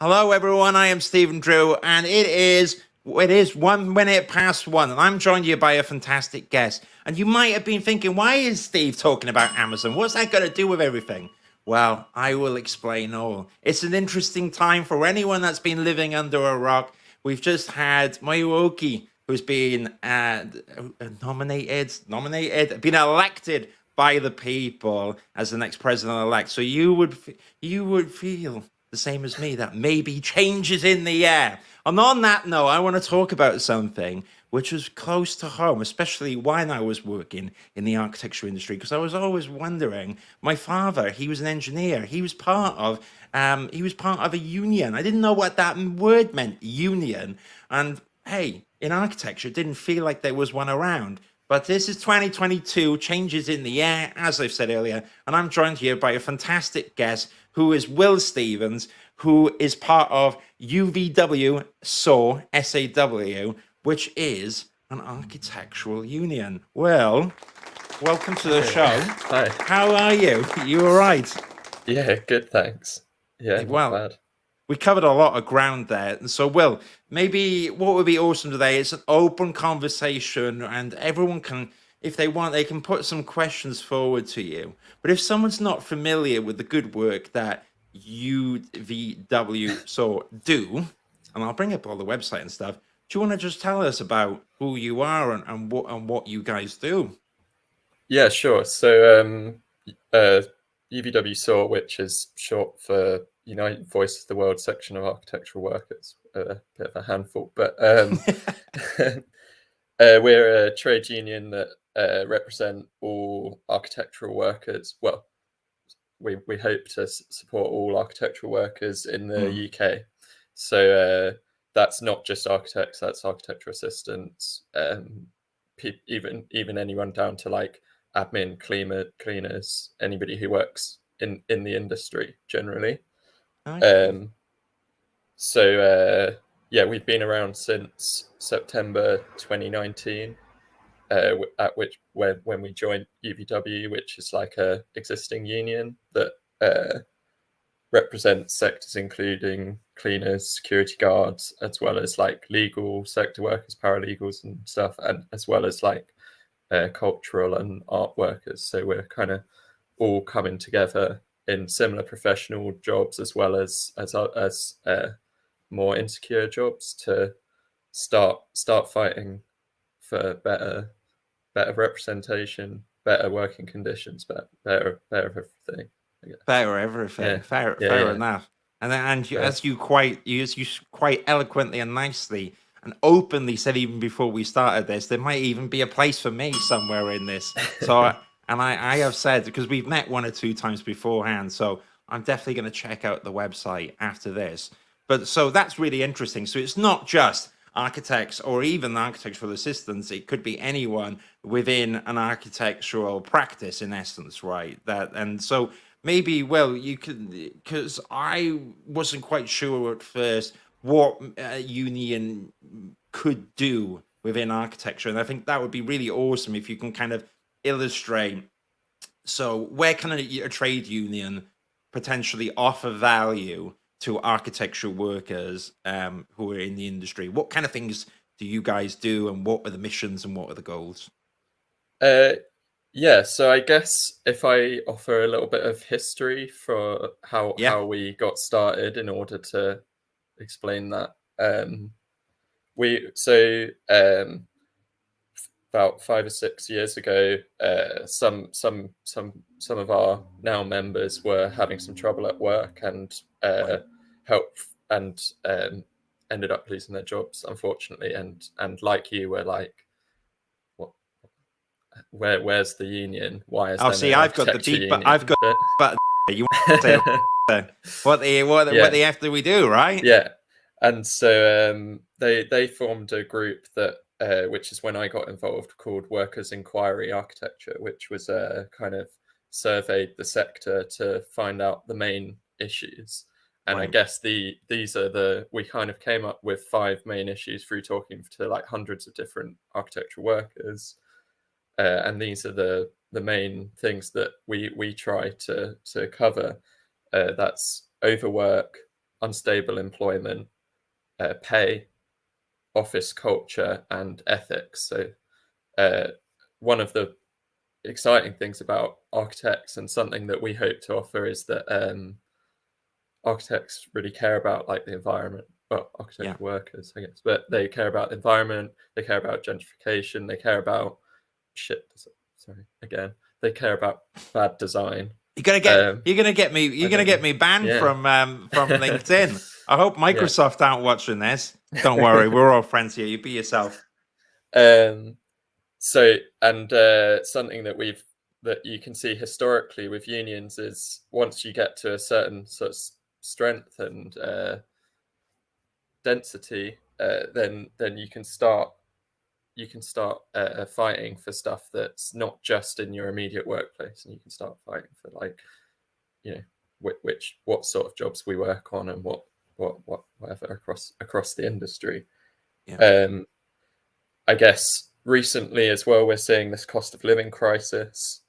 Hello, everyone. I am Stephen Drew, and it is 1 minute past one, and I'm joined here by a fantastic guest. And you might have been thinking, why is Steve talking about Amazon? What's that got to do with everything? Well, I will explain all. It's an interesting time for anyone that's been living under a rock. We've just had Mayuoki, who's been been elected by the people as the next president-elect. So you would feel the same as me, that maybe change is in the air. And on that note, I want to talk about something which was close to home, especially when I was working in the architecture industry, because I was always wondering. My father, he was an engineer. He was part of a union. I didn't know what that word meant, union. And hey, in architecture, it didn't feel like there was one around. But this is 2022, changes in the air, as I've said earlier, and I'm joined here by a fantastic guest who is Will Stevens, who is part of UVW-SAW, SAW, which is an architectural union. Well, welcome to the show. Hi. How are you? You all right? Yeah, good, thanks. Yeah, Well, not bad. we covered a lot of ground there. And so, Will, maybe what would be awesome today is an open conversation, and everyone can, if they want, they can put some questions forward to you. But if someone's not familiar with the good work that UVW-SAW do, and I'll bring up all the website and stuff, do you want to just tell us about who you are and what you guys do? Yeah, sure. So UVW-SAW, which is short for United Voice of the World Section of Architectural Workers, a bit of a handful, but we're a trade union that represent all architectural workers. Well, we hope to support all architectural workers in the UK. So that's not just architects, that's architectural assistants, even anyone down to like admin, cleaners, anybody who works in the industry generally. Okay. Yeah, we've been around since September 2019. When we joined UVW, which is like a existing union that represents sectors including cleaners, security guards, as well as like legal sector workers, paralegals and stuff, and as well as like cultural and art workers. So we're kind of all coming together in similar professional jobs as well as more insecure jobs to start fighting for better representation, better working conditions, better everything. Fair everything. Yeah. Fair enough. And you, as you quite eloquently and nicely and openly said even before we started this, there might even be a place for me somewhere in this. So I have said, because we've met one or two times beforehand, so I'm definitely going to check out the website after this. But so that's really interesting. So it's not just architects or even architectural assistants. It could be anyone within an architectural practice, in essence, right? And so maybe, well, you could, because I wasn't quite sure at first what a union could do within architecture, and I think that would be really awesome if you can kind of illustrate. So where can a trade union potentially offer value to architectural workers who are in the industry? What kind of things do you guys do, and what are the missions and what are the goals? Yeah, so I guess if I offer a little bit of history for how we got started in order to explain that. About 5 or 6 years ago, some of our now members were having some trouble at work and ended up losing their jobs, unfortunately. And like you, were like, what? Where's the union? Why is there see, no I've got the architecture deep, union? I've got but you want to say what the F do we do, right? Yeah, and so they formed a group that which is when I got involved, called Workers' Inquiry Architecture, which was kind of surveyed the sector to find out the main issues. And Right. I guess we kind of came up with 5 main issues through talking to like hundreds of different architectural workers, and these are the main things that we try to cover. That's overwork, unstable employment, pay, office culture, and ethics. So one of the exciting things about architects, and something that we hope to offer, is that architects really care about like the environment. Well, architectural workers, I guess, but they care about the environment, they care about gentrification, they care about they care about bad design. You're gonna get me banned from LinkedIn. I hope Microsoft aren't watching this. Don't worry, we're all friends here. You be yourself. So, and something that you can see historically with unions is, once you get to a certain sort of strength and density, then you can start fighting for stuff that's not just in your immediate workplace, and you can start fighting for, like, you know, what sort of jobs we work on, and whatever across the industry. I guess recently as well, we're seeing this cost of living crisis.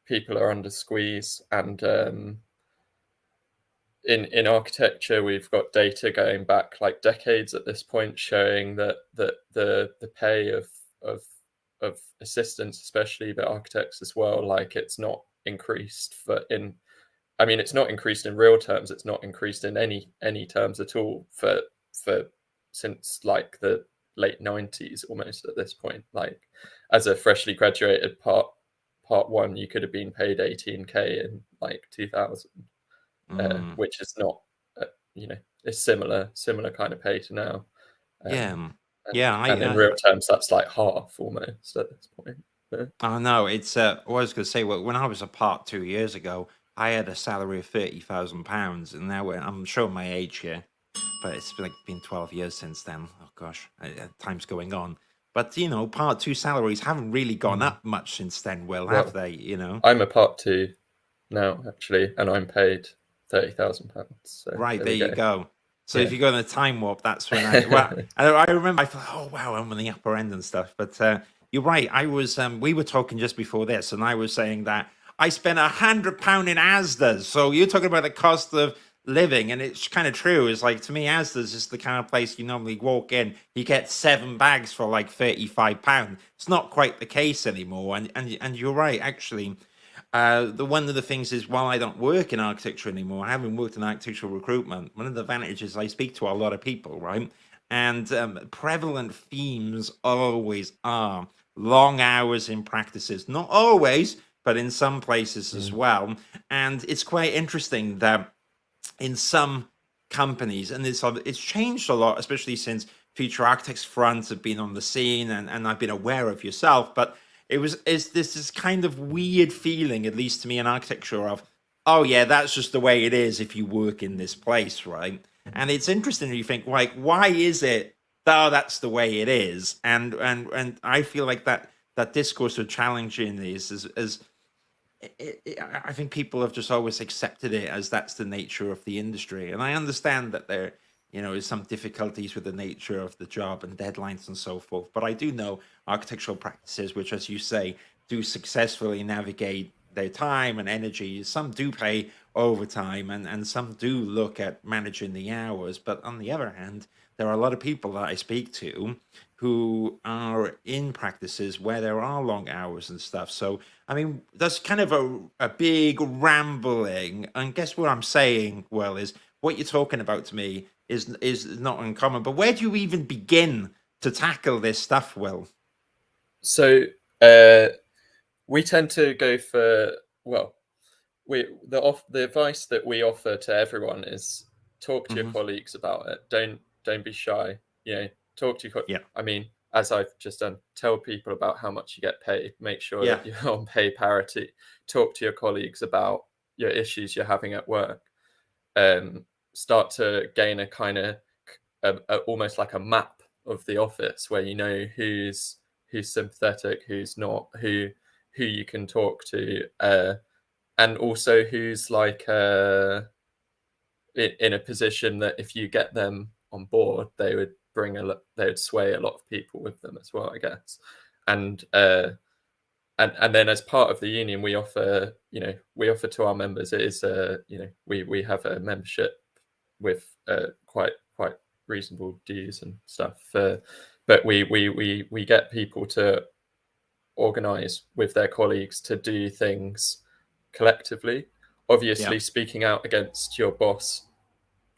People are under squeeze, and in architecture, we've got data going back like decades at this point, showing that the pay of assistants, especially, but architects as well, like, it's not increased it's not increased in real terms. It's not increased in any terms at all for since like the late 90s almost at this point. Like, as a freshly graduated part one, you could have been paid 18k in like 2000, which is not it's similar kind of pay to now. And in real terms, that's like half almost at this point. Oh no, it's I was going to say, well, when I was a part 2 years ago, I had a salary of £30,000, and now I'm showing my age here, but it's like been 12 years since then. Oh gosh, time's going on. But part 2 salaries haven't really gone up much since then, have they? I'm a part 2 now, actually, and I'm paid £30,000. So right, there you go. So if you go in a time warp, that's when I remember, I thought, oh wow, I'm on the upper end and stuff. But you're right. I was we were talking just before this, and I was saying that I spent £100 in Asda's. So you're talking about the cost of living, and it's kind of true. It's like, to me, Asda's is the kind of place you normally walk in, you get 7 bags for like £35. It's not quite the case anymore. And you're right, actually. One of the things is, while I don't work in architecture anymore, I haven't worked in architectural recruitment. One of the advantages, I speak to a lot of people, right? And prevalent themes always are long hours in practices. Not always, but in some places as well. And it's quite interesting that in some companies, and it's changed a lot, especially since Future Architects Front have been on the scene, and I've been aware of yourself, but it's this kind of weird feeling, at least to me in architecture, of, oh yeah, that's just the way it is if you work in this place, right? And it's interesting when you think, like, why is it that that's the way it is? And I feel like that discourse of challenging is as I think people have just always accepted it as that's the nature of the industry. And I understand that there, is some difficulties with the nature of the job and deadlines and so forth. But I do know architectural practices, which, as you say, do successfully navigate their time and energy. Some do pay overtime, and some do look at managing the hours. But on the other hand, there are a lot of people that I speak to who are in practices where there are long hours and stuff. So, I mean, that's kind of a big rambling. And guess what I'm saying, Will, is what you're talking about to me is not uncommon. But where do you even begin to tackle this stuff, Will? So we tend to go for, well, the advice that we offer to everyone is, talk to your colleagues about it. Don't be shy. Talk to your I mean, as I've just done, tell people about how much you get paid. Make sure that you're on pay parity. Talk to your colleagues about your issues you're having at work. Start to gain a kind of almost like a map of the office, where you know who's sympathetic, who's not, who you can talk to, and also who's like in a position that if you get them on board, they would sway a lot of people with them as well, I guess. And then as part of the union, we offer to our members, it is we have a membership with quite reasonable dues and stuff. But we get people to organize with their colleagues to do things collectively. Obviously, speaking out against your boss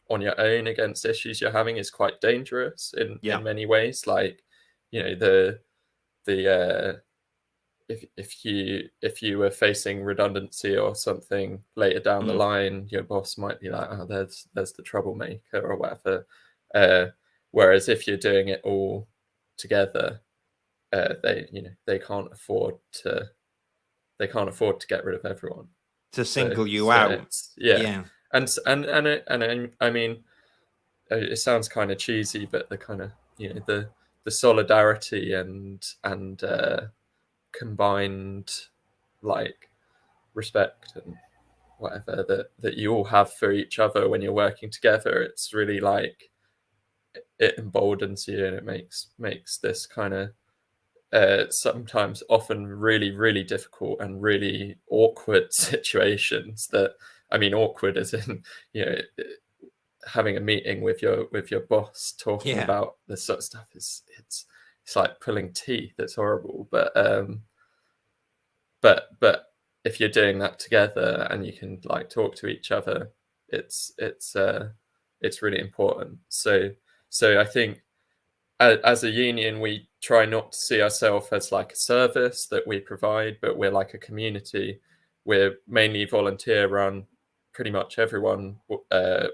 on your own against issues you're having is quite dangerous in many ways. Like, you know, the if you were facing redundancy or something later down the line, your boss might be like, oh, there's the troublemaker or whatever. Whereas if you're doing it all together, they can't afford to get rid of everyone, to single you out. And I mean, it sounds kind of cheesy, but the kind of, you know, the solidarity and combined like respect and whatever that you all have for each other when you're working together, it's really like it emboldens you, and it makes this kind of sometimes often really difficult and really awkward situations. That, I mean, awkward as in, you know, having a meeting with your boss talking about this sort of stuff is it's like pulling teeth. It's horrible. But if you're doing that together and you can like talk to each other, it's really important. So I think as a union, we try not to see ourselves as like a service that we provide, but we're like a community. We're mainly volunteer run. Pretty much everyone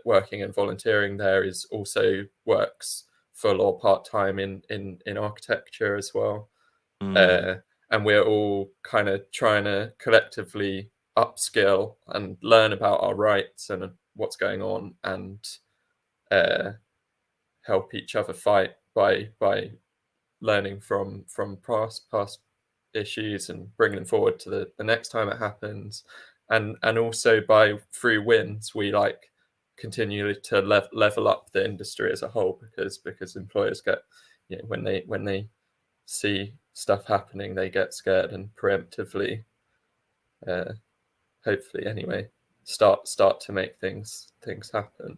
working and volunteering there is also works full or part-time in architecture as well. And we're all kind of trying to collectively upskill and learn about our rights and what's going on, and help each other fight by learning from past issues and bringing them forward to the next time it happens, and also through wins we like continue to level up the industry as a whole, because employers get, you know, when they see stuff happening, they get scared and preemptively, hopefully anyway, start to make things happen.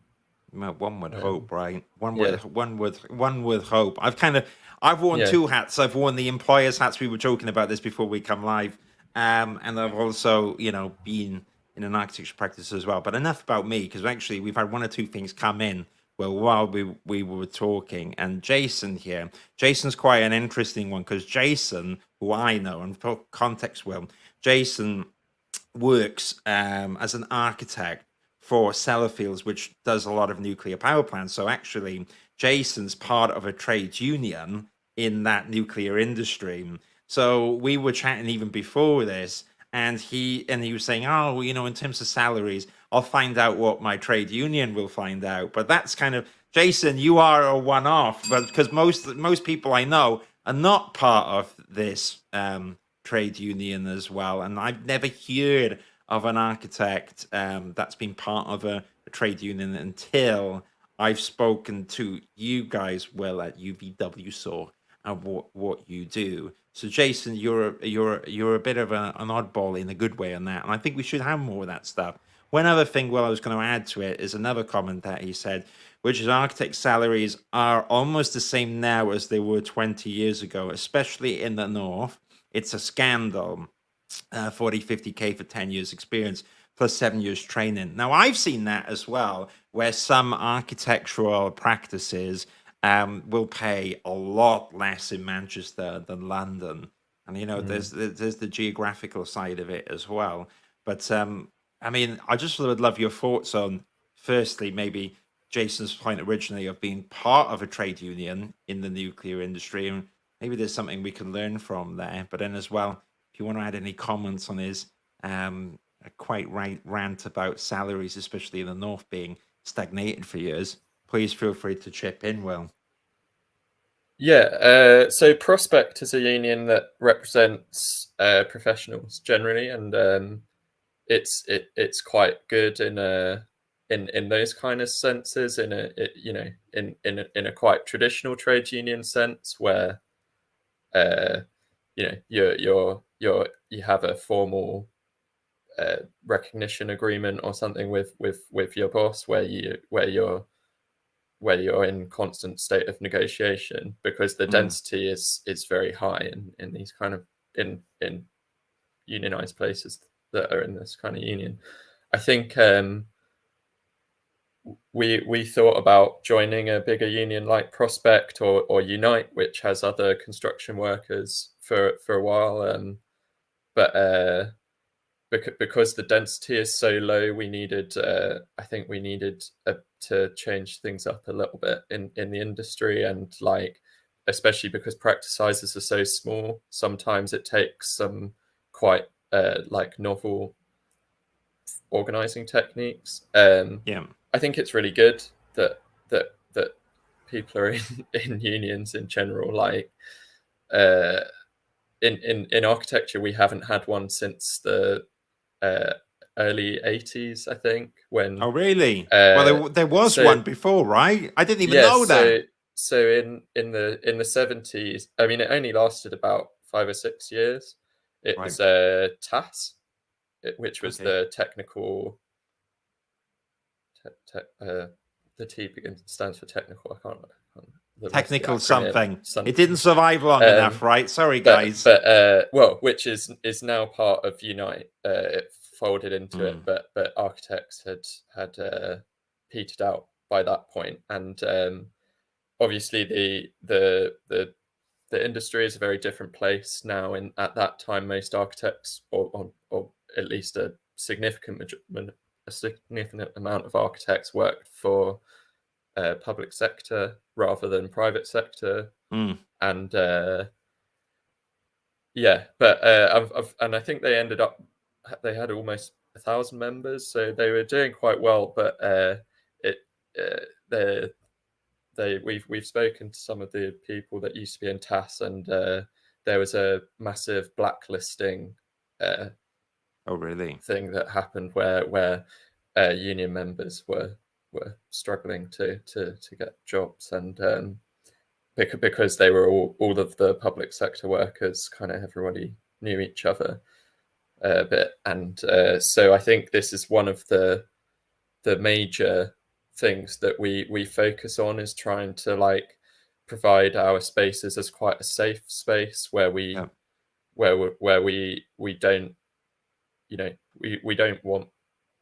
Well, one would hope, right? One would hope. I've worn two hats. I've worn the employer's hats. We were joking about this before we come live, and I've also, you know, been in an architecture practice as well. But enough about me, because actually we've had one or two things come in while we were talking. And Jason here, Jason's quite an interesting one, because Jason, who I know, and for context, Jason works as an architect for Sellafields, which does a lot of nuclear power plants. So actually, Jason's part of a trade union in that nuclear industry. So we were chatting even before this, and he was saying, oh, you know, in terms of salaries, I'll find out what my trade union will find out. But that's kind of, Jason, you are a one-off, but because most people I know are not part of this trade union as well, and I've never heard of an architect that's been part of a trade union until I've spoken to you guys, Will, at UVW-SAW, and what you do. So, Jason, you're a bit of an oddball in a good way on that, and I think we should have more of that stuff. One other thing, Will, I was going to add to it is another comment that he said, which is architect salaries are almost the same now as they were 20 years ago, especially in the north. It's a scandal. 40, 50K for 10 years experience plus 7 years training. Now, I've seen that as well, where some architectural practices will pay a lot less in Manchester than London. And, you know, there's the geographical side of it as well. But, I mean, I just would love your thoughts on, firstly, maybe Jason's point originally of being part of a trade union in the nuclear industry. And maybe there's something we can learn from there. But then as well, if you want to add any comments on his quite right rant about salaries, especially in the north, being stagnated for years, please feel free to chip in, Will. Yeah, so Prospect is a union that represents professionals generally, and it's quite good in those kind of senses, in a quite traditional trade union sense, where you know you have a formal recognition agreement or something with your boss, where you're in constant state of negotiation, because the density is very high in these kind of in unionized places that are in this kind of union. I think we thought about joining a bigger union like Prospect or Unite, which has other construction workers for a while, but because the density is so low, we needed I think we needed to change things up a little bit in the industry, and like especially because practice sizes are so small, sometimes it takes some quite like novel organizing techniques. Yeah. I think it's really good that people are in unions in general. Like in architecture, we haven't had one since the early 80s, I think, when Oh, really? Well, there was so one before, right? I didn't even yes, know that. so in the 70s, I mean, it only lasted about 5 or 6 years. It Right. was TAS, which was Okay. the technical the T stands for technical. I can't remember the rest of the Technical acronym. something. It didn't Something. survive long enough, right? Sorry, guys. But well, which is now part of Unite. It folded into it, Mm. but architects had petered out by that point, and obviously the industry is a very different place now. And at that time, most architects, or at least a significant amount of architects, worked for public sector rather than private sector, Mm. and yeah, but and I think they had almost 1,000 members, so they were doing quite well. But it we've spoken to some of the people that used to be in TAS, and there was a massive blacklisting uh, Oh, really? thing that happened where union members were struggling to get jobs, and because they were all of the public sector workers, kind of everybody knew each other a bit, and so I think this is one of the major things that we focus on, is trying to like provide our spaces as quite a safe space where Yeah. we don't, you know, we don't want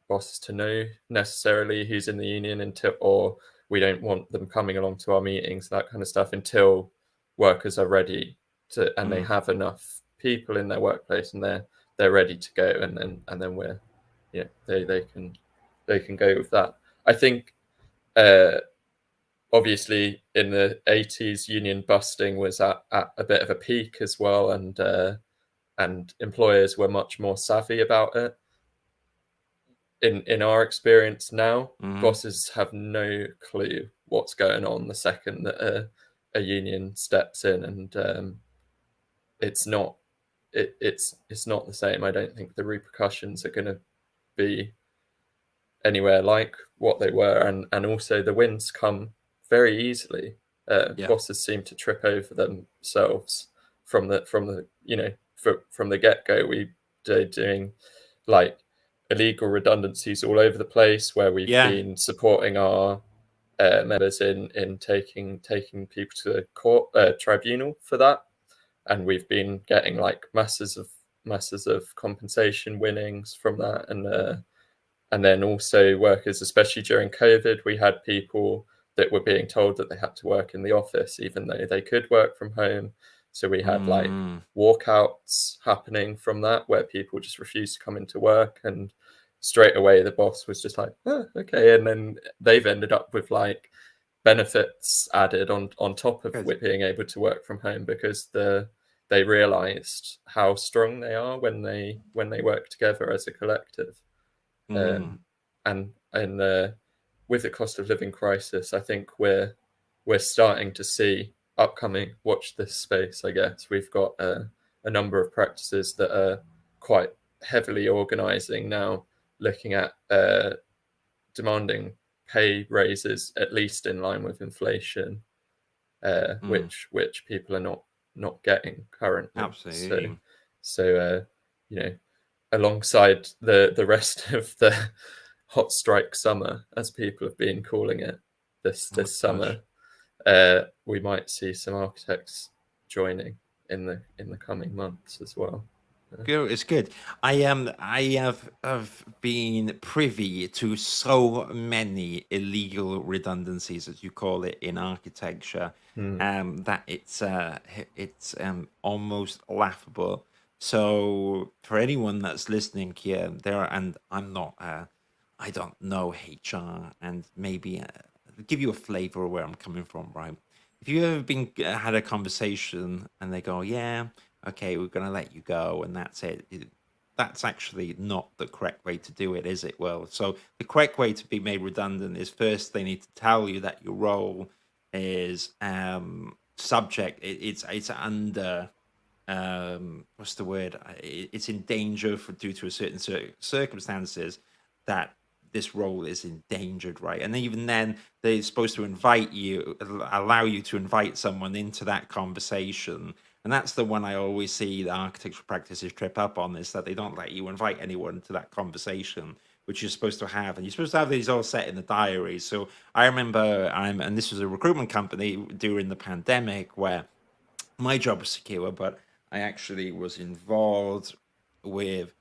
bosses to know necessarily who's in the union until, or we don't want them coming along to our meetings, that kind of stuff, until workers are ready to, and they Mm. have enough people in their workplace, and they're ready to go, and then we're, yeah, they can go with that. I think obviously in the 80s, union busting was at a bit of a peak as well, and employers were much more savvy about it. In our experience now, Mm. bosses have no clue what's going on the second that a union steps in, and it's not it's not the same. I don't think the repercussions are going to be anywhere like what they were, and also the wins come very easily. Yeah. Bosses seem to trip over themselves from the from the get go. They're doing like illegal redundancies all over the place, where we've Yeah. been supporting our members in taking people to the court tribunal for that, and we've been getting like masses of compensation winnings from that, and then also workers, especially during COVID, we had people that were being told that they had to work in the office even though they could work from home. So we had like Mm. walkouts happening from that, where people just refused to come into work, and straight away the boss was just like, oh, okay, and then they've ended up with like benefits added on top of Good. being able to work from home, because they realized how strong they are when they work together as a collective. Mm. um, and with the cost of living crisis, I think we're starting to see upcoming. Watch this space, I guess. We've got a number of practices that are quite heavily organising now, looking at demanding pay raises at least in line with inflation, Mm. which people are not getting currently. So Absolutely. so you know, alongside the rest of the hot strike summer, as people have been calling it this summer, we might see some architects joining in the coming months as well. Good, it's good. I have been privy to so many illegal redundancies, as you call it, in architecture, that it's almost laughable. So for anyone that's listening here, and I'm not, I don't know HR, and maybe give you a flavor of where I'm coming from, right? If you ever been had a conversation and they go, yeah, okay, we're going to let you go, and that's it. That's actually not the correct way to do it, is it? Well, so the correct way to be made redundant is first they need to tell you that your role is subject. It's under what's the word? It's in danger for due to a certain circumstances that this role is endangered, right? And even then, they're supposed to invite you, allow you to invite someone into that conversation. And that's the one I always see the architectural practices trip up on, is that they don't let you invite anyone to that conversation, which you're supposed to have. And you're supposed to have these all set in the diaries. So I remember, and this was a recruitment company during the pandemic where my job was secure, but I actually was involved with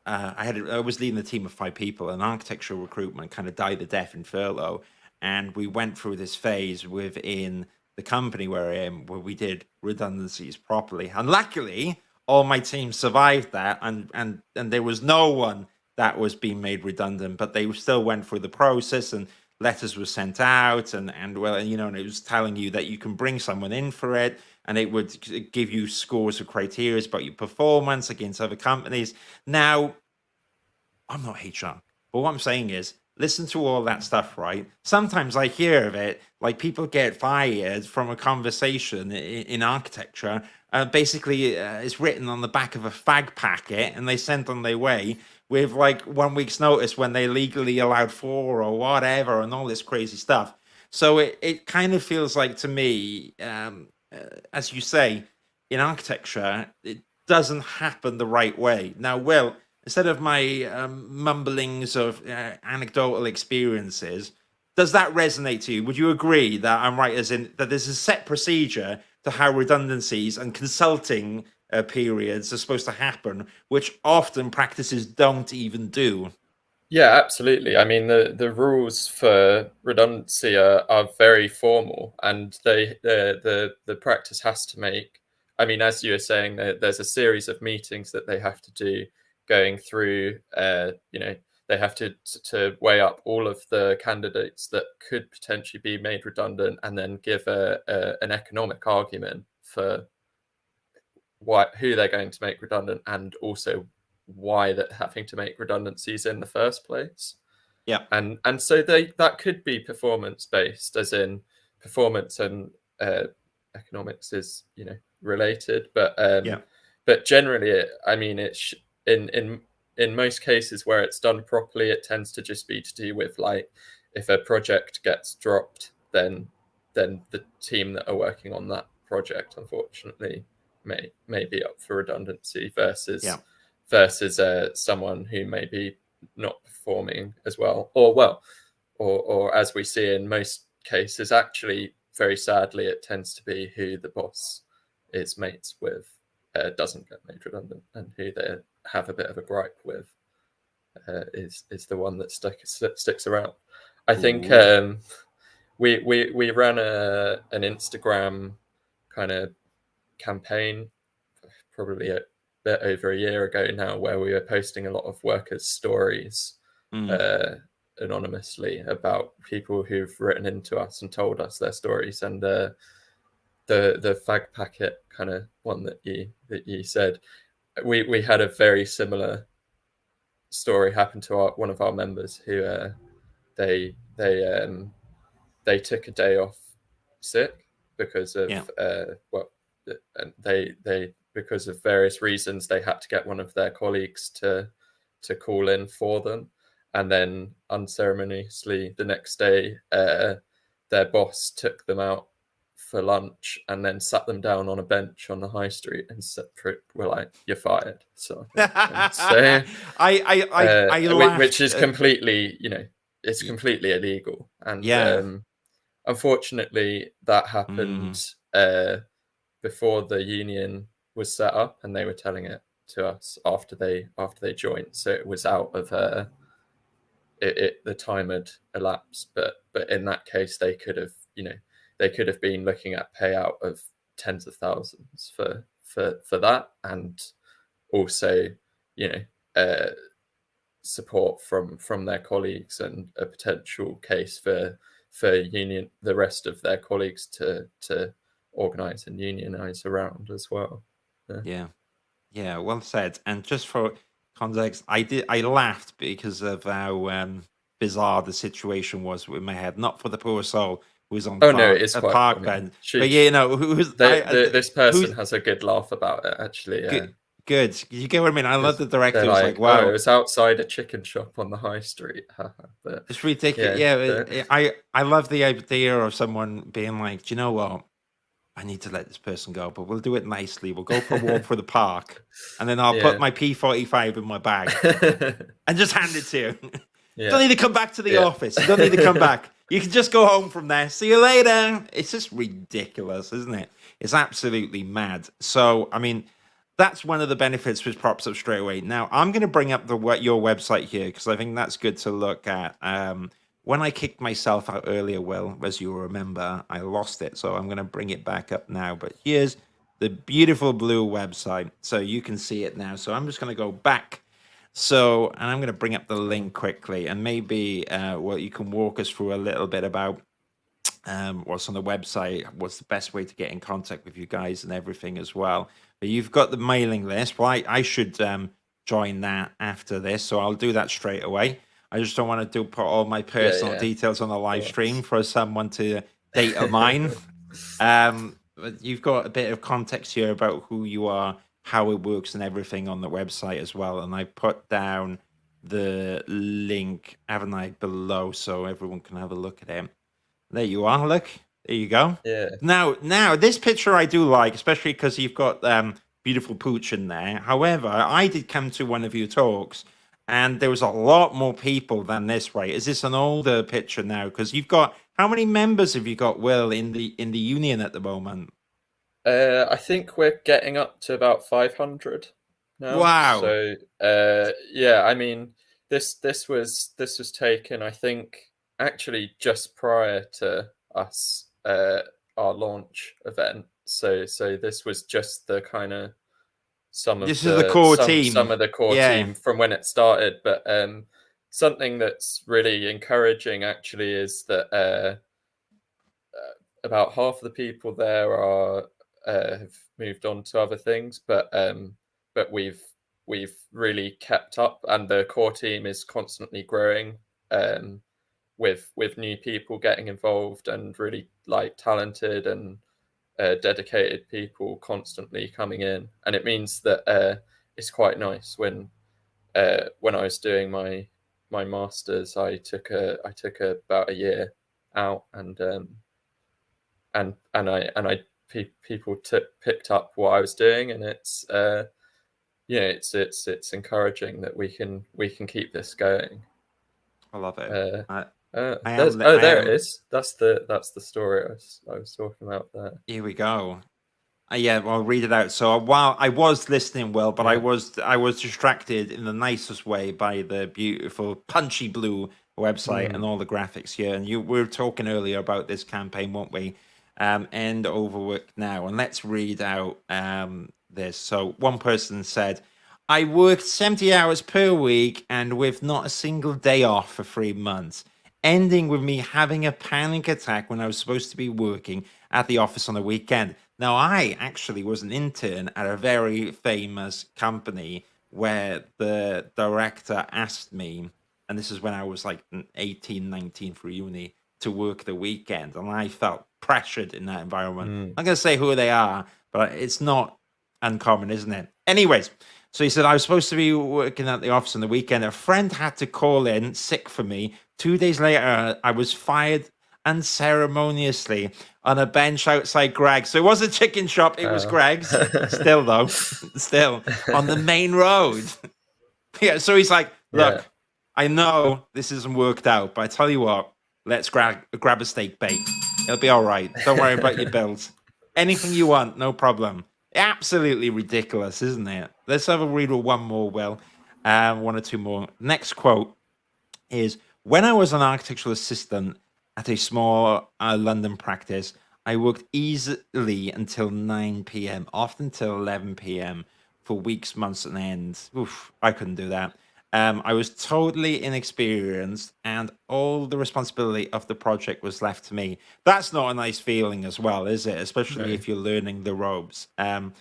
I was leading a team of 5 people, and architectural recruitment kind of died a death in furlough. And we went through this phase within the company where we did redundancies properly. And luckily, all my team survived that, and there was no one that was being made redundant, but they still went through the process, and letters were sent out, and well, and it was telling you that you can bring someone in for it, and it would give you scores of criteria about your performance against other companies. Now, I'm not HR, but what I'm saying is, listen to all that stuff, right? Sometimes I hear of it, like people get fired from a conversation in architecture. Basically, it's written on the back of a fag packet, and they sent on their way with like 1 week's notice when they legally allowed 4 or whatever, and all this crazy stuff. So it kind of feels like to me, as you say, in architecture, it doesn't happen the right way. Now, Will, instead of my mumblings of anecdotal experiences, does that resonate to you? Would you agree that I'm right, as in that there's a set procedure to how redundancies and consulting periods are supposed to happen, which often practices don't even do? Yeah, absolutely. I mean, the rules for redundancy are very formal, and the practice has to make. I mean, as you were saying, there's a series of meetings that they have to do, going through. They have to weigh up all of the candidates that could potentially be made redundant, and then give an economic argument for who they're going to make redundant, and also why they're having to make redundancies in the first place. Yeah. And so that could be performance based, as in performance and economics is related, but Yeah. but generally, I mean, it's in most cases where it's done properly, it tends to just be to do with, like, if a project gets dropped, then the team that are working on that project, unfortunately, may be up for redundancy Yeah. versus someone who may be not performing as well, or as we see in most cases, actually, very sadly, it tends to be who the boss is mates with doesn't get made redundant, and who they have a bit of a gripe with is the one that sticks around. I think we ran an Instagram kind of campaign probably a bit over a year ago now, where we were posting a lot of workers' stories anonymously about people who've written into us and told us their stories. And the fag packet kind of one that you said, we had a very similar story happen to one of our members who they took a day off sick because of and they because of various reasons, they had to get one of their colleagues to call in for them, and then unceremoniously the next day their boss took them out for lunch and then sat them down on a bench on the high street and were like, "You're fired," sort of thing. And so, I which laughed. is completely, it's completely illegal. And Yeah. unfortunately, that happened Mm. before the union was set up, and they were telling it to us after they joined. So it was out of the time had elapsed. But in that case, they could have been looking at payout of tens of thousands for that, and also support from their colleagues, and a potential case for the rest of their colleagues to organize and unionize around as well. Yeah, well said. And just for context, I laughed because of how bizarre the situation was with my head. Not for the poor soul who was on Oh no, it is a quite park funny. bench, but This person who's has a good laugh about it, actually. Yeah, good. You get what I mean? I love the they're director. It was like, like, "Oh, it wow, was outside a chicken shop on the high street." But it's ridiculous. yeah, Yeah, I love the idea of someone being like, do you know what? I need to let this person go, but we'll do it nicely. We'll go for a walk for the park, and then I'll put yeah, my P45 in my bag and just hand it to you. You don't yeah, need to come back to the yeah. office. You don't need to come back. You can just go home from there. See you later. It's just ridiculous, isn't it? It's absolutely mad. So, I mean, that's one of the benefits which props up straight away. Now, I'm going to bring up your website here because I think that's good to look at. When I kicked myself out earlier, Will, as you remember, I lost it. So I'm going to bring it back up now. But here's the beautiful blue website. So you can see it now. So I'm just going to go back. So, and I'm going to bring up the link quickly. And maybe, you can walk us through a little bit about what's on the website, what's the best way to get in contact with you guys and everything as well. But you've got the mailing list. Well, I should join that after this. So I'll do that straight away. I just don't want to put all my personal details on the live stream for someone to data mine. But you've got a bit of context here about who you are, how it works, and everything on the website as well. And I put down the link, haven't I, below, so everyone can have a look at it. There you are. Look, there you go. Yeah. Now this picture I do like, especially because you've got beautiful pooch in there. However, I did come to one of your talks, and there was a lot more people than this, right? Is this an older picture now? Because you've got, how many members have you got, Will, in the union at the moment? I think we're getting up to about 500 now. Wow. So yeah, I mean, this was taken, I think, actually just prior to us our launch event. So this was just the kind of some of the core team. Some of the core team from when it started. But something that's really encouraging actually is that about half the people there are have moved on to other things, but we've really kept up, and the core team is constantly growing, with new people getting involved, and really like talented and dedicated people constantly coming in. And it means that it's quite nice when I was doing my masters, I took about a year out, and people picked up what I was doing, and it's it's encouraging that we can keep this going. I love it. There it is. That's the story I was talking about there. Here we go. Yeah, well, I'll read it out. So while I was listening, Will, but I was distracted in the nicest way by the beautiful punchy blue website and all the graphics here. And we were talking earlier about this campaign, weren't we? End Overwork now. And let's read out this. So one person said, I worked 70 hours per week and with not a single day off for 3 months, ending with me having a panic attack when I was supposed to be working at the office on the weekend. Now, I actually was an intern at a very famous company where the director asked me, and this is when I was like 18, 19 for uni, to work the weekend. And I felt pressured in that environment. I'm not going to say who they are, but it's not uncommon, isn't it? Anyways, so he said, I was supposed to be working at the office on the weekend. A friend had to call in sick for me. 2 days later, I was fired. unceremoniously on a bench outside Greg's. So it was a chicken shop, it was Greg's. Still, though, still on the main road. Yeah, so he's like, Yeah. look, I know this isn't worked out, but I tell you what, let's grab a steak bake. It'll be all right. Don't worry about your bills. Anything you want, no problem. Absolutely ridiculous, isn't it? Let's have a read of one more, Will. One or two more. Next quote is, when I was an architectural assistant at a small London practice, I worked easily until 9 p.m., often till 11 p.m. for weeks, months, and ends. Oof, I couldn't do that. I was totally inexperienced, and all the responsibility of the project was left to me. That's not a nice feeling as well, is it? Especially if you're learning the ropes. I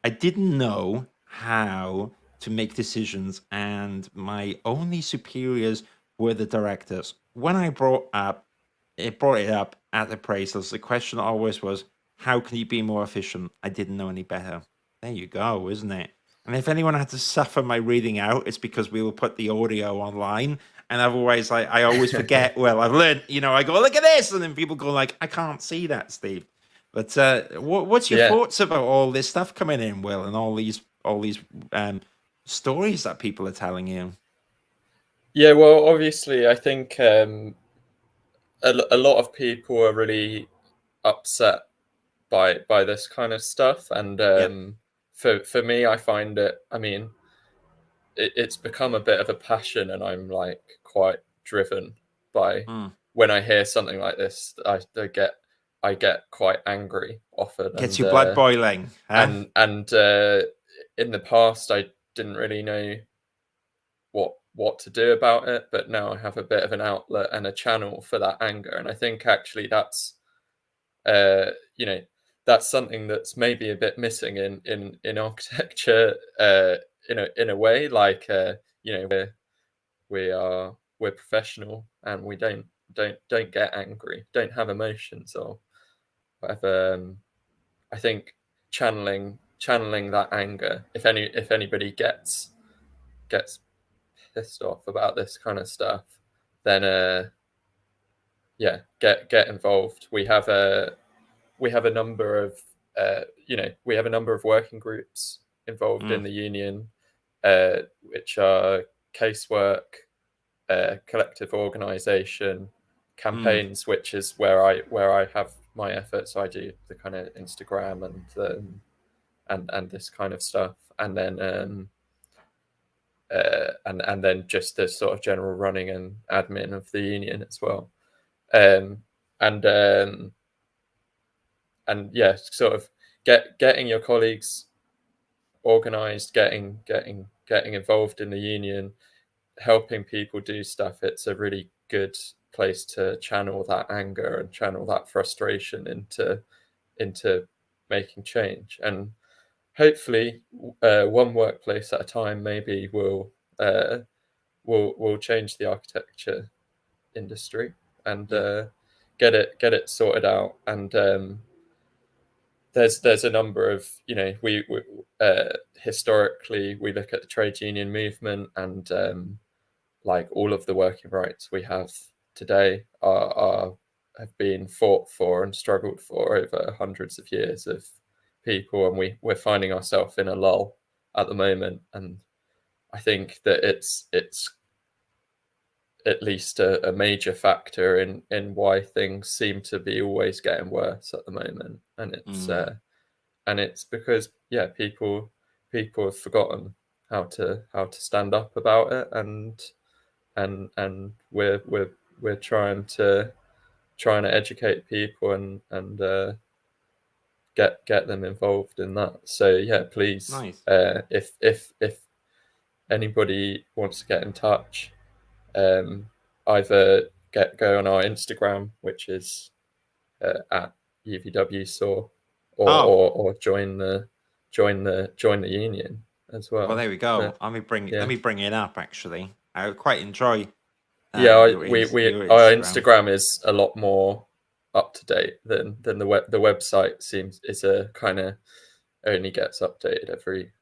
didn't know how to make decisions, and my only superiors were the directors. When I brought it up at appraisals, the question always was, how can you be more efficient? I didn't know any better. There you go, isn't it? And if anyone had to suffer my reading out, it's because we will put the audio online. And otherwise, I always forget. Well, I've learned, I go, look at this. And then people go like, I can't see that, Steve. But what's your thoughts about all this stuff coming in, Will, and all these stories that people are telling you? Yeah, well, obviously, I think a lot of people are really upset by this kind of stuff, and for me, I find it. I mean, it's become a bit of a passion, and I'm like quite driven by when I hear something like this. I get quite angry often, Gets and your blood boiling, huh? and in the past, I didn't really know what to do about it, but now I have a bit of an outlet and a channel for that anger, and I think actually that's that's something that's maybe a bit missing in architecture, in a way, like we're professional, and we don't get angry, don't have emotions or whatever. I think channeling that anger, if anybody gets pissed off about this kind of stuff, then get involved. We have a number of working groups involved in the union, which are casework, collective organisation, campaigns, which is where I have my efforts. So I do the kind of Instagram and this kind of stuff, and then and then just the sort of general running and admin of the union as well, and yeah, sort of getting your colleagues organized, getting involved in the union, helping people do stuff. It's a really good place to channel that anger and channel that frustration into making change. And hopefully, one workplace at a time maybe will change the architecture industry and get it sorted out. And there's a number of, we historically we look at the trade union movement, and like all of the working rights we have today have been fought for and struggled for over hundreds of years of people, and we're finding ourselves in a lull at the moment. And I think that it's at least a major factor in why things seem to be always getting worse at the moment. And it's because people have forgotten how to stand up about it, and we're trying to educate people and get them involved in that. So yeah, please, Nice. If anybody wants to get in touch, either go on our Instagram, which is at UVW-SAW, or join the union as well. Well, there we go. But, Let me bring it up. Actually, I quite enjoy. Our Instagram. Instagram is a lot more up to date than the website seems. Is a kind of only gets updated every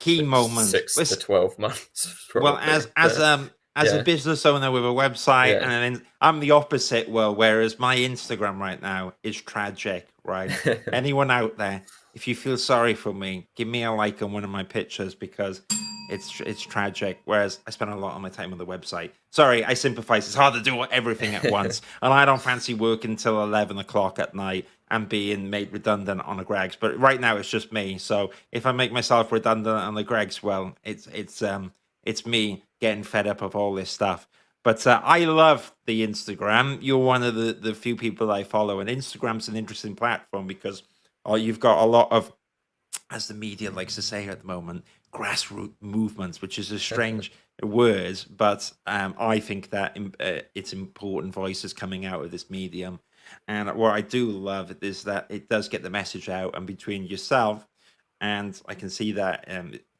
Key moments. 6 to 12 months. Well, Probably. as a Yeah. business owner with a website, Yeah. and then I'm the opposite, well, whereas my Instagram right now is tragic, right? Anyone out there, if you feel sorry for me, give me a like on one of my pictures, because it's tragic. Whereas I spend a lot of my time on the website. Sorry, I sympathize. It's hard to do everything at once, and I don't fancy working until 11 o'clock at night and being made redundant on the Gregs. But right now it's just me. So if I make myself redundant on the Gregs, well, it's me getting fed up of all this stuff. But I love the Instagram. You're one of the few people I follow, and Instagram's an interesting platform because you've got a lot of, as the media likes to say at the moment, grassroots movements, which is a strange word, but I think that it's important voices coming out of this medium. And what I do love is that it does get the message out, and between yourself, and I can see that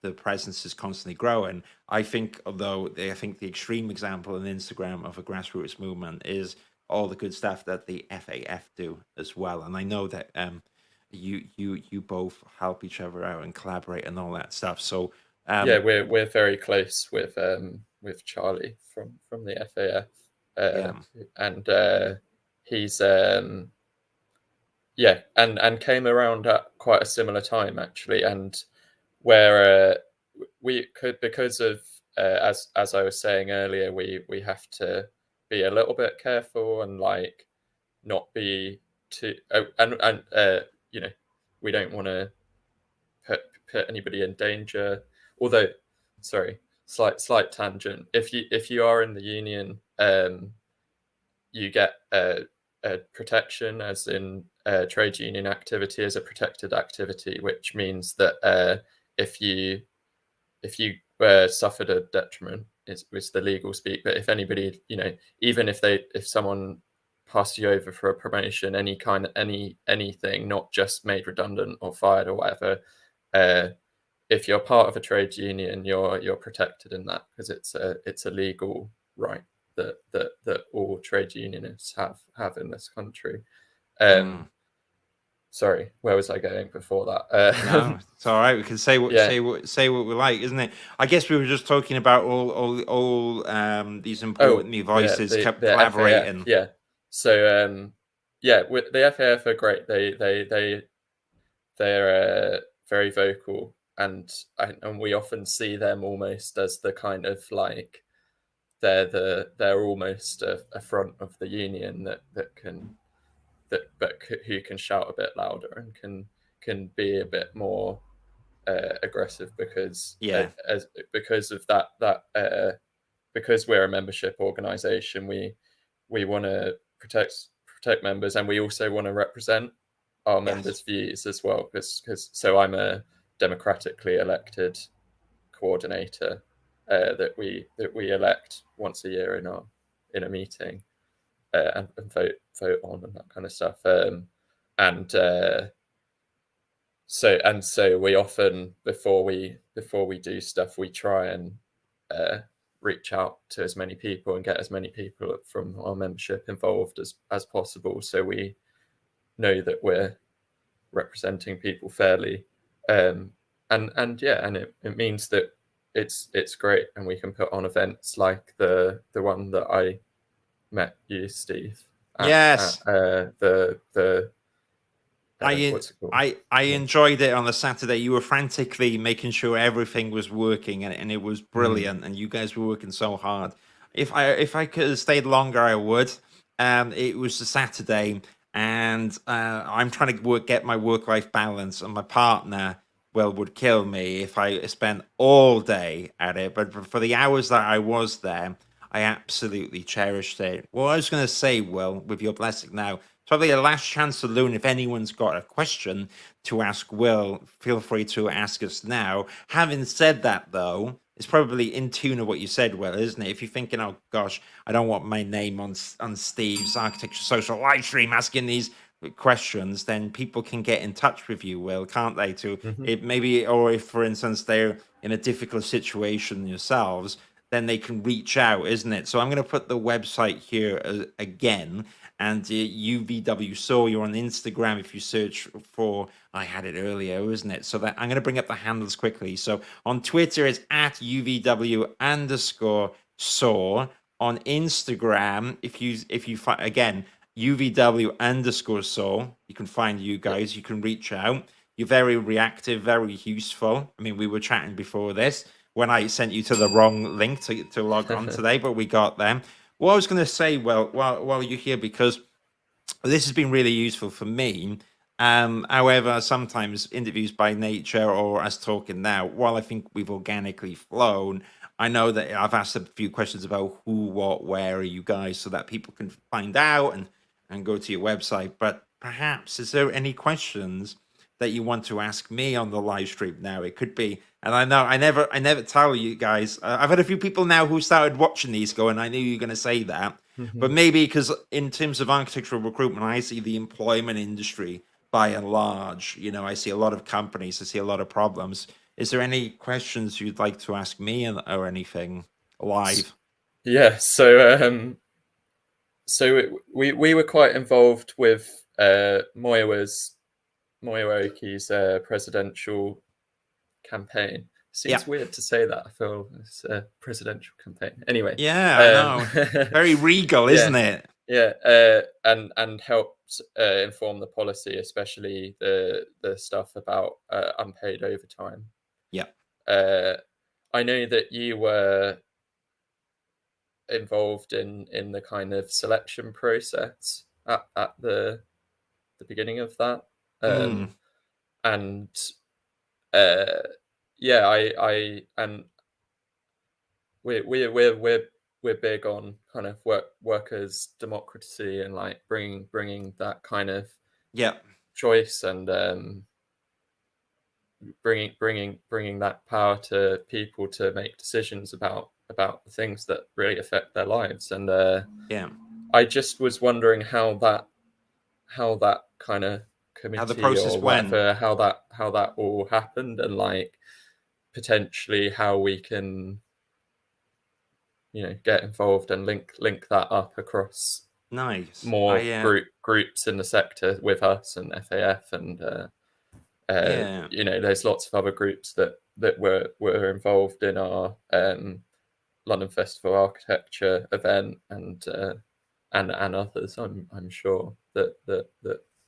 the presence is constantly growing. I think, although I think the extreme example on Instagram of a grassroots movement is all the good stuff that the FAF do as well. And I know that you both help each other out and collaborate and all that stuff. So Yeah, we're very close with Charlie from the FAF, yeah, and he's yeah, and came around at quite a similar time actually, and where we could, because of as I was saying earlier, we have to be a little bit careful and like not be too and you know, we don't want to put anybody in danger. Although, sorry, slight tangent. If you are in the union, you get a protection, as in trade union activity as a protected activity, which means that if you suffered a detriment, is the legal speak. But if anybody, you know, even if someone passed you over for a promotion, anything, not just made redundant or fired or whatever, if you're part of a trade union, you're protected in that, because it's a legal right that all trade unionists have in this country. mm. Sorry, where was I going before that? No, it's all right. We can say what Yeah. say what we like, isn't it? I guess we were just talking about all these important new Yeah, voices kept the FAF. collaborating. Yeah. So yeah, the FAF are great. They're very vocal, and we often see them almost as the kind of like they're almost a front of the union that can who can shout a bit louder and can be a bit more aggressive, because Yeah. because of that because we're a membership organization, we want to protect members, and we also want to represent our members' views as well, because so I'm a democratically elected coordinator that we elect once a year in a meeting, and vote on and that kind of stuff, and so we often, before we do stuff, we try and reach out to as many people and get as many people from our membership involved as possible, so we know that we're representing people fairly, and yeah, and it means that it's great, and we can put on events like the one that I met you, Steve, Yes. at the I what's it called? I enjoyed it on the Saturday. You were frantically making sure everything was working, and it was brilliant. And you guys were working so hard. If I could have stayed longer, I would. It was a Saturday, and I'm trying to get my work life balance, and my partner, well, would kill me if I spent all day at it. But for the hours that I was there, I absolutely cherished it. Well, I was going to say, Will, with your blessing now, it's probably a last chance saloon. If anyone's got a question to ask Will, feel free to ask us now. Having said that, though, it's probably in tune of what you said, Will, isn't it? If you're thinking, oh gosh, I don't want my name on Steve's Architecture Social live stream asking these questions, then people can get in touch with you, Will, can't they? To it maybe, or if, for instance, they're in a difficult situation themselves, then they can reach out, isn't it? So I'm going to put the website here again. And UVW-SAW, you're on Instagram if you search for, I had it earlier, isn't it? So that I'm going to bring up the handles quickly. So on Twitter, it's at UVW_. SAW on Instagram. If you find, again, UVW_SAW, you can find you guys. You can reach out. You're very reactive, very useful. I mean, we were chatting before this when I sent you to the wrong link to log on today, but we got them. What I was going to say, well, while you're here, because this has been really useful for me. However, sometimes interviews by nature or us talking now, while I think we've organically flown, I know that I've asked a few questions about who, what, where are you guys, so that people can find out and go to your website. But perhaps, is there any questions that you want to ask me on the live stream now? It could be, and I know I never tell you guys. I've had a few people now who started watching these going, I knew you were going to say that. But maybe because in terms of architectural recruitment, I see the employment industry by and large. I see a lot of companies, I see a lot of problems. Is there any questions you'd like to ask me or anything live? Yeah, we were quite involved with Moyo Oki's presidential campaign. Yeah. Seems weird to say that. I feel it's a presidential campaign. Anyway, Yeah, I know. Very regal, yeah, isn't it? yeah, and helped inform the policy, especially the stuff about unpaid overtime. Yeah. I know that you were involved in the kind of selection process at the beginning of that, and yeah, I and we're big on kind of workers democracy and like bringing that kind of Yeah. choice and bringing that power to people to make decisions about the things that really affect their lives. And Yeah. I just was wondering how that kind of How the committee process or went. whatever, how that all happened, and like potentially how we can get involved and link that up across Nice. more groups in the sector with us and FAF and Yeah. there's lots of other groups that were involved in our London Festival Architecture event and others. I'm sure that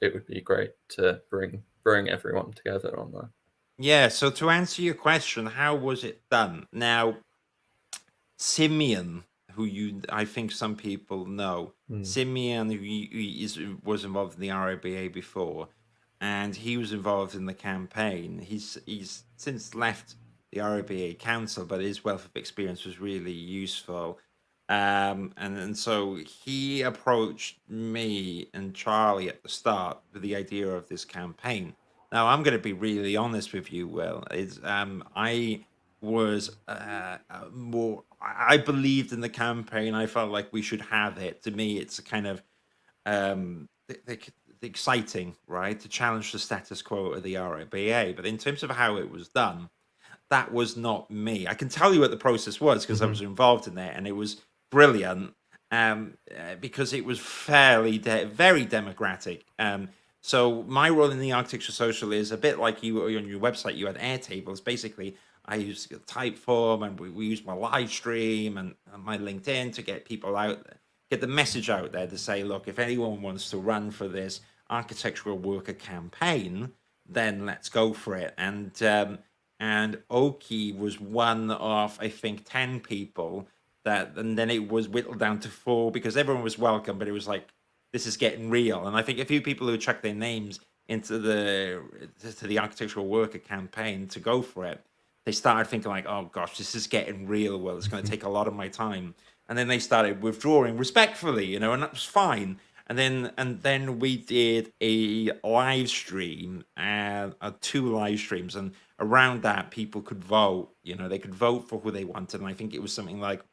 it would be great to bring everyone together on that. Yeah. So to answer your question, how was it done? Now, Simeon, who I think some people know, Simeon, who was involved in the RIBA before, and he was involved in the campaign. He's since left the RIBA Council, but his wealth of experience was really useful. And so he approached me and Charlie at the start with the idea of this campaign. Now I'm going to be really honest with you, Will. I was more. I believed in the campaign. I felt like we should have it. To me, it's a kind of exciting, right, to challenge the status quo of the RIBA. But in terms of how it was done, that was not me. I can tell you what the process was because I was involved in there, and it was brilliant because it was very democratic. So my role in the Architecture Social is a bit like you on your website. You had Airtables. Basically, I used Typeform, and we used my live stream and my LinkedIn to get people out there, get the message out there to say, look, if anyone wants to run for this architectural worker campaign, then let's go for it. And Oki was one of, I think, 10 people and then it was whittled down to 4 because everyone was welcome, but it was like, this is getting real. And I think a few people who checked their names into the architectural worker campaign to go for it, they started thinking like, oh gosh, this is getting real. Well, it's going to take a lot of my time. And then they started withdrawing respectfully, and that was fine. And then we did a live stream, 2 live streams, and around that people could vote. They could vote for who they wanted, and I think it was something like,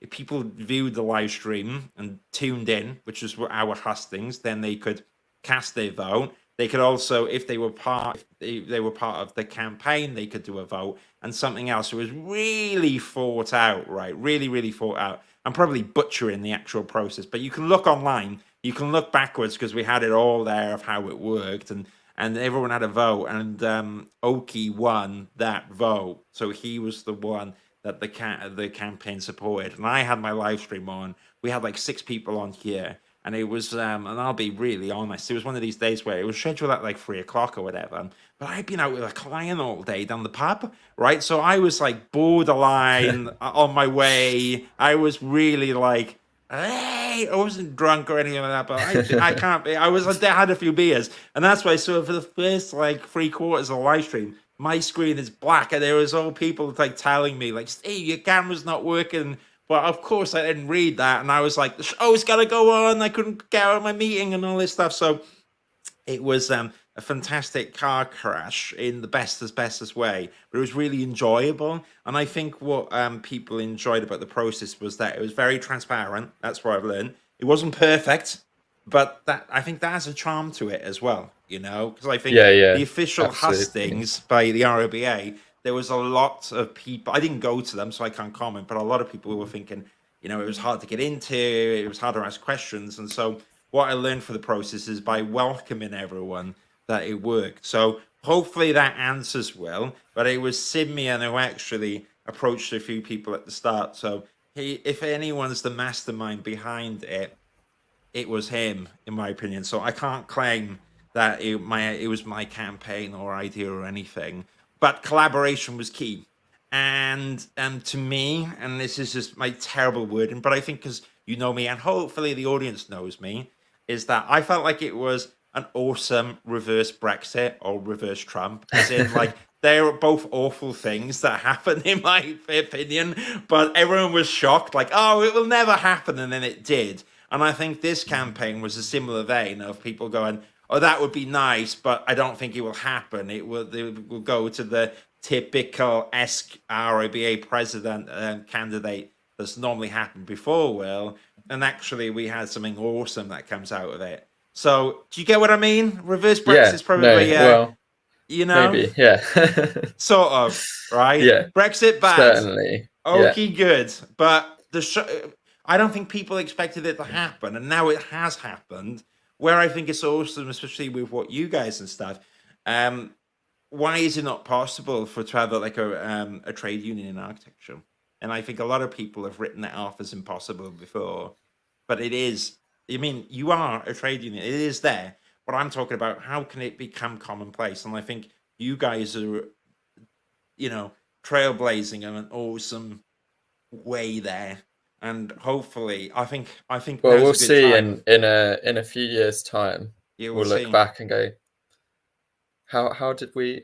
if people viewed the live stream and tuned in, which was our hustings, then they could cast their vote. They could also, if they were part of the campaign, they could do a vote and something else. It was really thought out, right? Really, really thought out. I'm probably butchering the actual process, but you can look online. You can look backwards because we had it all there of how it worked, and everyone had a vote, and Oki won that vote. So he was the one that the campaign supported, and I had my live stream on. We had like 6 people on here, and it was and I'll be really honest, it was one of these days where it was scheduled at like 3 o'clock or whatever, but I'd been out with a client all day down the pub, right? So I was like borderline on my way. I was really like, hey, I wasn't drunk or anything like that, but I can't be. I had a few beers, and that's why. So for the first like 3/4 of the live stream, my screen is black, and there was all people like telling me like, "Steve, your camera's not working." But of course, I didn't read that, and I was like, "The show's got to go on." I couldn't get out of my meeting and all this stuff. So it was a fantastic car crash in the bestest way, but it was really enjoyable. And I think what people enjoyed about the process was that it was very transparent. That's what I've learned. It wasn't perfect, but I think that has a charm to it as well, you know, because I think Yeah, the official absolutely. hustings by the ROBA, there was a lot of people. I didn't go to them, so I can't comment, but a lot of people were thinking, you know, it was hard to get into, it was hard to ask questions, and so what I learned for the process is by welcoming everyone that it worked. So hopefully that answers well. But it was Simeon who actually approached a few people at the start. So if anyone's the mastermind behind it, it was him, in my opinion. So I can't claim that it was my campaign or idea or anything. But collaboration was key. And to me, and this is just my terrible wording, but I think because you know me and hopefully the audience knows me, is that I felt like it was an awesome reverse Brexit or reverse Trump, as in like they're both awful things that happened in my opinion, but everyone was shocked, like, oh, it will never happen, and then it did. And I think this campaign was a similar vein of people going, oh, that would be nice, but I don't think it will happen. It will go to the typical RIBA president candidate that's normally happened before, Will. And actually, we had something awesome that comes out of it. So, do you get what I mean? Reverse Brexit is probably, well, you know, maybe, yeah. sort of, right? Yeah, Brexit bad. certainly. Okay, good. But I don't think people expected it to happen, and now it has happened. Where I think it's awesome, especially with what you guys and stuff. Why is it not possible to have like a trade union in architecture? And I think a lot of people have written it off as impossible before, but it is. I mean, you are a trade union; it is there. But I'm talking about how can it become commonplace? And I think you guys are, you know, trailblazing in an awesome way there. And hopefully, I think Well, now's we'll a good see time. in a few years' time. Yeah, we'll We'll look see. back and go, how did we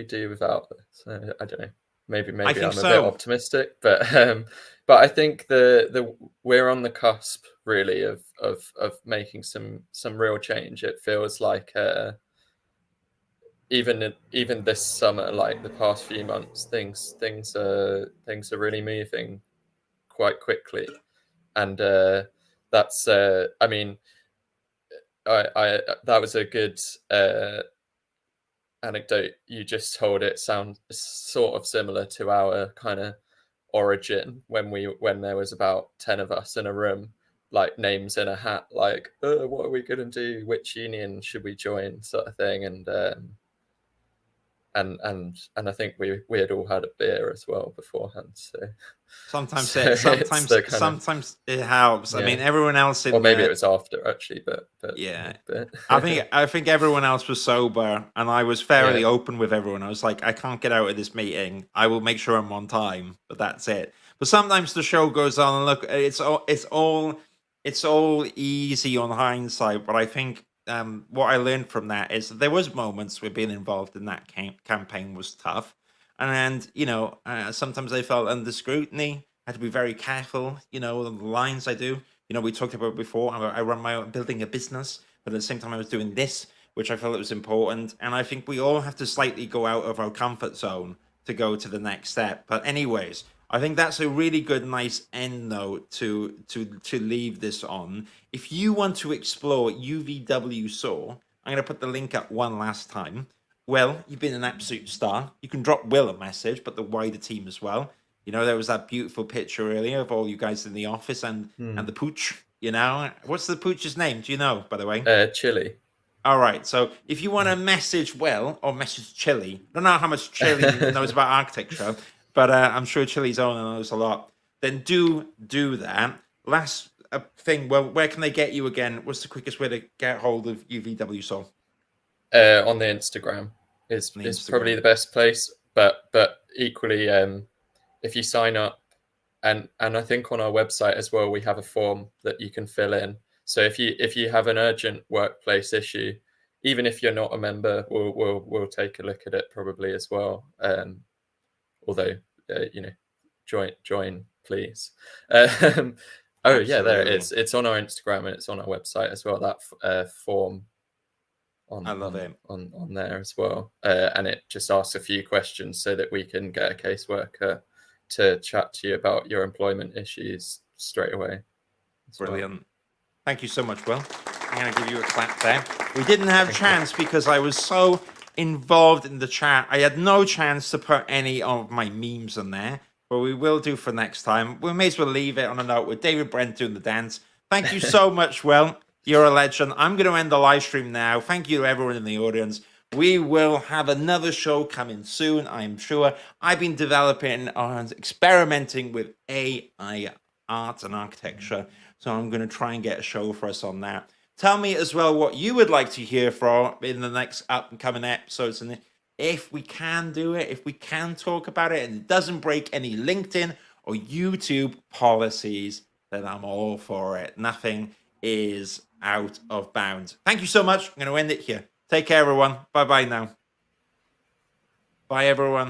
do without this? I don't know. Maybe I think I'm a bit so. optimistic, but I think the we're on the cusp really of making some real change. It feels like even this summer, like the past few months, things are really moving quite quickly, and that's I mean, I that was a good anecdote you just told. It sounds sort of similar to our kind of origin when there was about 10 of us in a room, like names in a hat, like what are we going to do, which union should we join, sort of thing. And I think we had all had a beer as well beforehand, so Sometimes it's the kind of, sometimes it helps. I yeah, mean, everyone else or in maybe it there. was after actually, but Yeah, but I think everyone else was sober, and I was fairly yeah. open with everyone. I was like, I can't get out of this meeting. I will make sure I'm on time, but that's it. But sometimes the show goes on, and look, it's all easy on hindsight. But I think what I learned from that is that there was moments where being involved in that campaign was tough, and you know, sometimes I felt under scrutiny. I had to be very careful, you know, the lines I do. You know, we talked about before. I run my own building a business, but at the same time, I was doing this, which I felt it was important. And I think we all have to slightly go out of our comfort zone to go to the next step. But anyways, I think that's a really good, nice end note to leave this on. If you want to explore UVW-SAW, I'm going to put the link up one last time. Well, you've been an absolute star. You can drop Will a message, but the wider team as well. You know, there was that beautiful picture earlier of all you guys in the office and the pooch. You know, what's the pooch's name? Do you know, by the way? Chili. All right. So if you want to message Will or message Chili, I don't know how much Chili knows about architecture, but I'm sure Chili's owner knows a lot. Then do that. Last thing, well, where can they get you again? What's the quickest way to get hold of UVW-SAW? On the Instagram is Instagram. probably the best place, but equally, if you sign up, and I think on our website as well, we have a form that you can fill in. So if you have an urgent workplace issue, even if you're not a member, we'll take a look at it probably as well. Although join please. Oh yeah, there it is. It's on our Instagram and it's on our website as well. That form I love it on there as well, and it just asks a few questions so that we can get a caseworker to chat to you about your employment issues straight away. Brilliant. Well. Thank you so much, Will. I'm going to give you a clap there. We didn't have chance because I was so involved in the chat. I had no chance to put any of my memes in there, but we will do for next time. We may as well leave it on a note with David Brent doing the dance. Thank you so much, Will. You're a legend. I'm going to end the live stream now. Thank you to everyone in the audience. We will have another show coming soon, I'm sure. I've been developing and experimenting with AI art and architecture, so I'm going to try and get a show for us on that. Tell me as well what you would like to hear from in the next upcoming episodes, and if we can do it, if we can talk about it, and it doesn't break any LinkedIn or YouTube policies, then I'm all for it. Nothing is out of bounds. Thank you so much. I'm going to end it here. Take care, everyone. Bye-bye now. Bye, everyone.